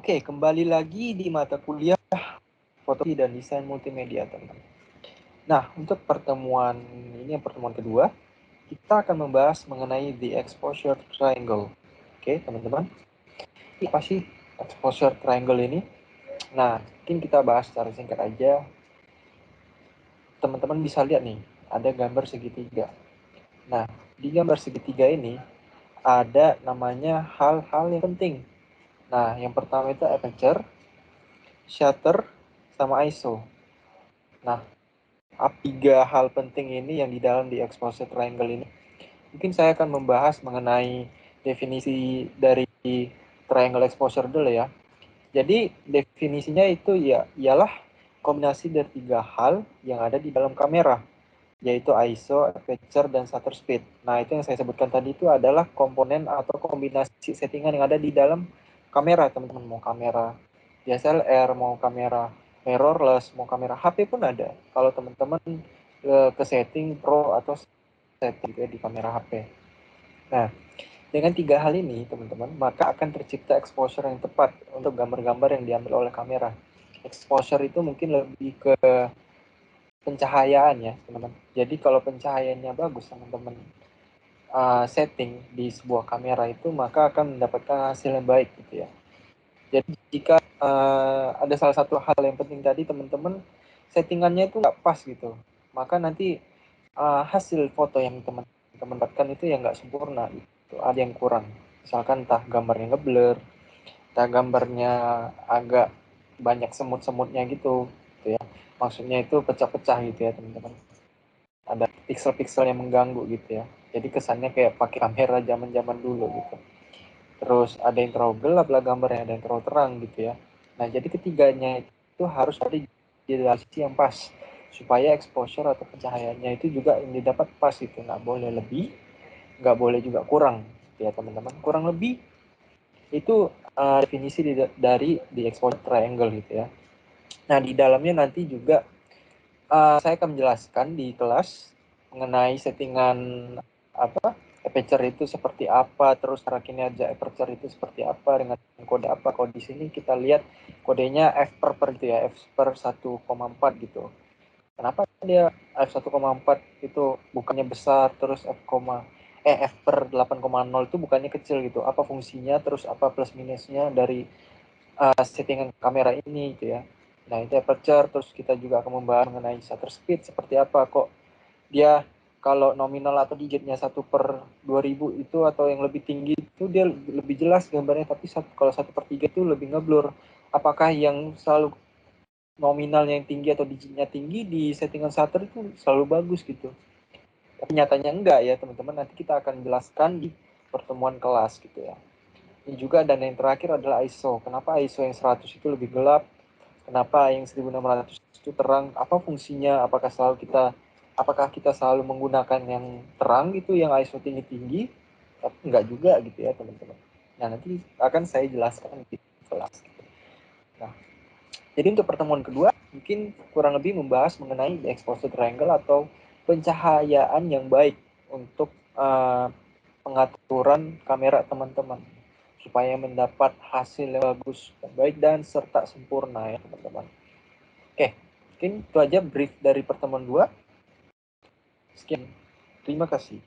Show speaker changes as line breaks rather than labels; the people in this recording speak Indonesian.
Oke, kembali lagi di mata kuliah fotografi dan desain multimedia, teman-teman. Nah, untuk pertemuan ini, yang pertemuan kedua, kita akan membahas mengenai the exposure triangle. Oke, teman-teman. Apa sih exposure triangle ini? Nah, mungkin kita bahas secara singkat aja. Teman-teman bisa lihat nih, ada gambar segitiga. Nah, di gambar segitiga ini ada namanya hal-hal yang penting. Nah, yang pertama itu aperture, shutter, sama ISO. Nah, tiga hal penting ini yang di dalam di exposure triangle ini. Mungkin saya akan membahas mengenai definisi dari triangle exposure dulu ya. Jadi definisinya itu ya ialah kombinasi dari tiga hal yang ada di dalam kamera, yaitu ISO, aperture, dan shutter speed. Nah, itu yang saya sebutkan tadi itu adalah komponen atau kombinasi settingan yang ada di dalam kamera, teman-teman. Mau kamera DSLR, mau kamera mirrorless, mau kamera HP pun ada. Kalau teman-teman ke setting pro atau setting di kamera HP. Nah, dengan tiga hal ini, teman-teman, maka akan tercipta exposure yang tepat untuk gambar-gambar yang diambil oleh kamera. Exposure itu mungkin lebih ke pencahayaan ya, teman-teman. Jadi kalau pencahayaannya bagus, teman-teman setting di sebuah kamera itu, maka akan mendapatkan hasil yang baik gitu ya. Jadi jika ada salah satu hal yang penting tadi, teman-teman, settingannya itu nggak pas gitu, maka nanti hasil foto yang teman-teman dapatkan itu yang nggak sempurna gitu, ada yang kurang. Misalkan entah gambarnya ngeblur, entah gambarnya agak banyak semut-semutnya gitu ya. Maksudnya itu pecah-pecah gitu ya, teman-teman. Ada pixel-pixel yang mengganggu gitu ya. Jadi kesannya kayak pakai kamera zaman-zaman dulu gitu. Terus ada yang terlalu gelap lah gambarnya, ada yang terlalu terang gitu ya. Nah, jadi ketiganya itu harus ada di sisi yang pas, supaya exposure atau pencahayaannya itu juga yang didapat pas gitu. Nggak boleh lebih, nggak boleh juga kurang gitu ya, teman-teman. Kurang lebih itu definisi dari di exposure triangle gitu ya. Nah, di dalamnya nanti juga saya akan menjelaskan di kelas mengenai settingan apa aperture itu seperti apa, terus cara kinerja aperture itu seperti apa, dengan kode apa. Kalau di sini kita lihat kodenya f/per itu ya, f/per 1,4 gitu. Kenapa dia f1,4 itu bukannya besar, terus f/per 8,0 itu bukannya kecil gitu? Apa fungsinya, terus apa plus minusnya dari settingan kamera ini gitu ya. Nah, itu aperture. Terus kita juga akan membahas mengenai shutter speed seperti apa, kok dia kalau nominal atau digitnya 1/2000 itu atau yang lebih tinggi itu dia lebih jelas gambarnya, tapi kalau 1/3 itu lebih ngeblur. Apakah yang selalu nominalnya yang tinggi atau digitnya tinggi di settingan shutter itu selalu bagus gitu? Tapi nyatanya enggak ya, teman-teman. Nanti kita akan jelaskan di pertemuan kelas gitu ya. Ini juga, dan yang terakhir adalah ISO. Kenapa ISO yang 100 itu lebih gelap? Kenapa yang 1600 itu terang? Apa fungsinya? Apakah kita selalu menggunakan yang terang gitu, yang ISO tinggi-tinggi? Tapi enggak juga gitu ya, teman-teman. Nah, nanti akan saya jelaskan di kelas. Nah, jadi untuk pertemuan kedua, mungkin kurang lebih membahas mengenai exposure triangle atau pencahayaan yang baik untuk pengaturan kamera teman-teman, supaya mendapat hasil yang bagus, baik, dan serta sempurna ya, teman-teman. Oke, mungkin itu aja brief dari pertemuan 2. Sekian, terima kasih.